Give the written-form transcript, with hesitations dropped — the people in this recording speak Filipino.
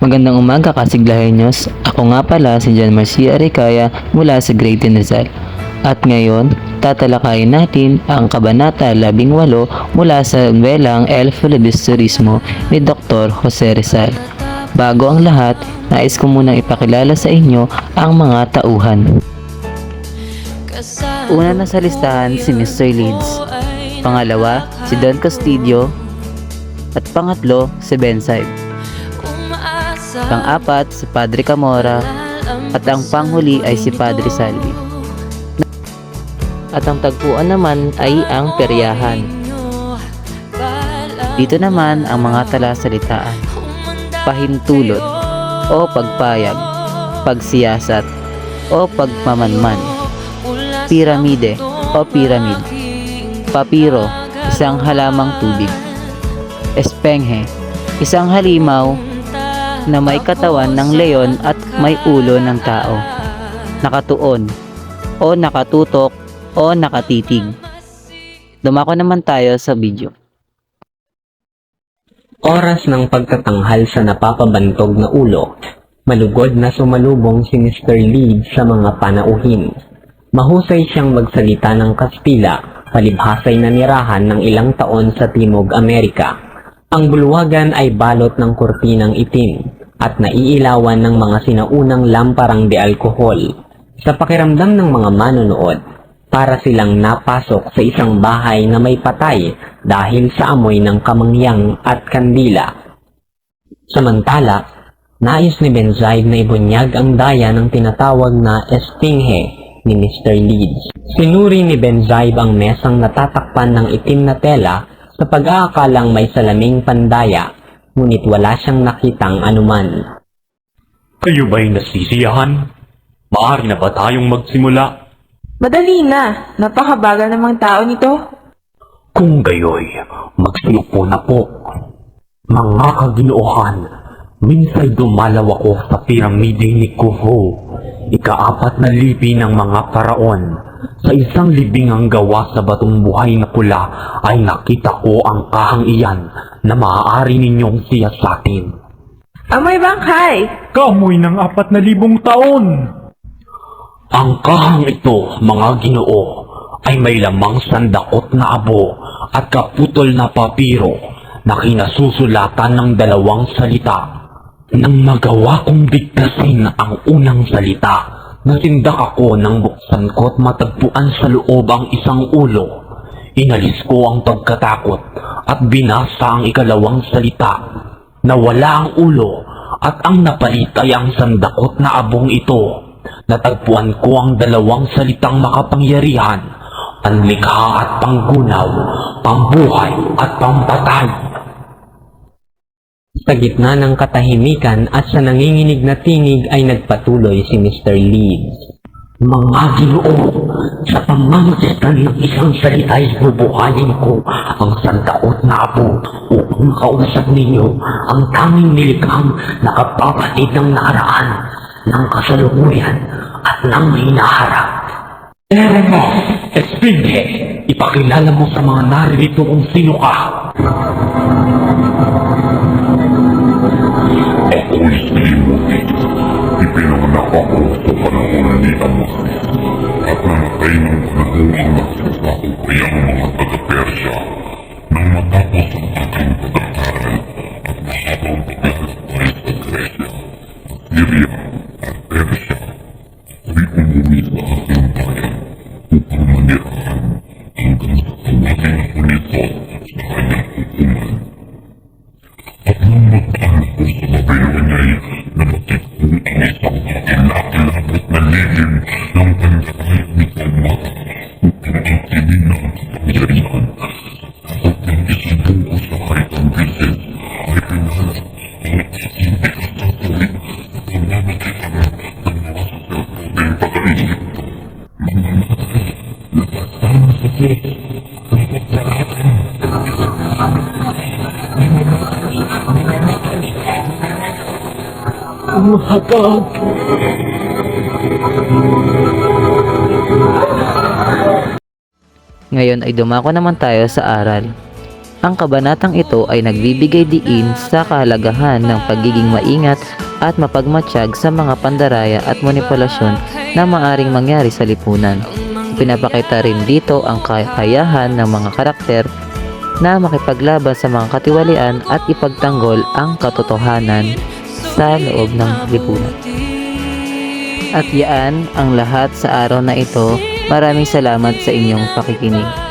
Magandang umaga kasiglahenyos. Ako nga pala si John Marcia Aricaya mula sa Grade 10 Rizal. At ngayon, tatalakayin natin ang Kabanata 18 mula sa novelang El Filibusterismo ni Dr. Jose Rizal. Bago ang lahat, nais ko munang ipakilala sa inyo ang mga tauhan. Una na sa listahan si Mr. Leeds. Pangalawa, si Don Castillo. At pangatlo, si Bensay. Pang-apat, si Padre Camora. At ang panghuli ay si Padre Salvi. At ang tagpuan naman ay ang peryahan. Dito naman ang mga talasalitaan: pahintulot o pagpayag, pagsiyasat o pagmamanman, piramide o piramid, papiro, isang halamang tubig, espenghe, isang halimaw na may katawan ng leon at may ulo ng tao, nakatuon o nakatutok o nakatitig. Dumako naman tayo sa video. Oras ng pagtatanghal sa napapabantog na ulo, malugod na sumalubong si Mr. Leeds sa mga panauhin. Mahusay siyang magsalita ng Kastila, palibhasay na nirahan ng ilang taon sa Timog Amerika. Ang bulwagan ay balot ng kurtinang itim at naiilawan ng mga sinaunang lamparang de alkohol. Sa pakiramdam ng mga manonood, para silang napasok sa isang bahay na may patay dahil sa amoy ng kamangyang at kandila. Samantala, nais ni Benzaid na ibunyag ang daya ng tinatawag na espinghe ni Mr. Leeds. Sinuri ni Benzaid ang mesang natatakpan ng itim na tela sa pag-aakalang may salaming pandaya, ngunit wala siyang nakitang anuman. Kayo ba'y nasisiyahan? Maaari na ba tayong magsimula? Madali na. Napakabagal namang tao nito. Kung gayoy, magsiupo na po. Mga kaginoohan, minsay dumalaw ako sa piramide ni Khufu, ika-4 na libi ng mga paraon. Sa isang libing ang gawa sa batong buhay na pula ay nakita ko ang kahang iyan na maaari ninyong siyasatin. Amoy bangkay! Kamoy ng 4,000 taon! Ang kahang ito, mga ginoo, ay may lamang sandakot na abo at kaputol na papiro na kinasusulatan ng 2 salita. Nang magawa kong bigkasin ang unang salita, nasindak ako nang buksan ko at matagpuan sa loob ang isang ulo. Inalis ko ang pagkatakot at binasa ang 2 salita. Nawala ang ulo at ang napalit ay ang sandakot na abong ito. Natagpuan ko ang 2 salitang makapangyarihan, panlikha at panggunaw, pambuhay at pampatay. Sa gitna ng katahimikan at sa nanginginig na tingig ay nagpatuloy si Mr. Leeds. Mga ginoo, sa pamamagitan ng isang salita'y bubuhayin ko ang sandaot na abo upang kausap ninyo ang tanging nilikhang nakapapatid ng nakaraan, ng kasalukuyan at ng hinaharap. Erenos, Espinghe, ipakilala mo sa mga naririto kung sino ka. Ako'y si Limuti. Ipinanganak ako sa panahon ni Amos at namatay ng panahon ang nagsasakupay ang mga taga-Persya. Nang matapos ang aking pag-aaral at mahabang paglalakbay sa Gresya, Syria at Persya, ay umuwi sa aking bayan upang manirahan hanggang sa tawagin ako nito sa kanyang hukuman. At nang magkaan ko sa Babylonia ay nabatid ko ang isang kakilakilabot na lihim ng pandakayat ni Kalmata upang ang tinig na ang kapangyarihan. At nang isubong ko sa kahit ang bisis ay pinalas ang aking ikatatuloy sa pamamagitan ng mga sasertoteng pag-iisip. Mga matay, napasama sa Diyos ang pagparatan. Mahagag! Ngayon ay dumako naman tayo sa aral. Ang kabanatang ito ay nagbibigay diin sa kahalagahan ng pagiging maingat at mapagmatsyag sa mga pandaraya at manipulasyon na maaring mangyari sa lipunan. Pinapakita rin dito ang kakayahan ng mga karakter na makipaglaban sa mga katiwalian at ipagtanggol ang katotohanan sa loob ng lipunan. At yan ang lahat sa araw na ito. Maraming salamat sa inyong pakikinig.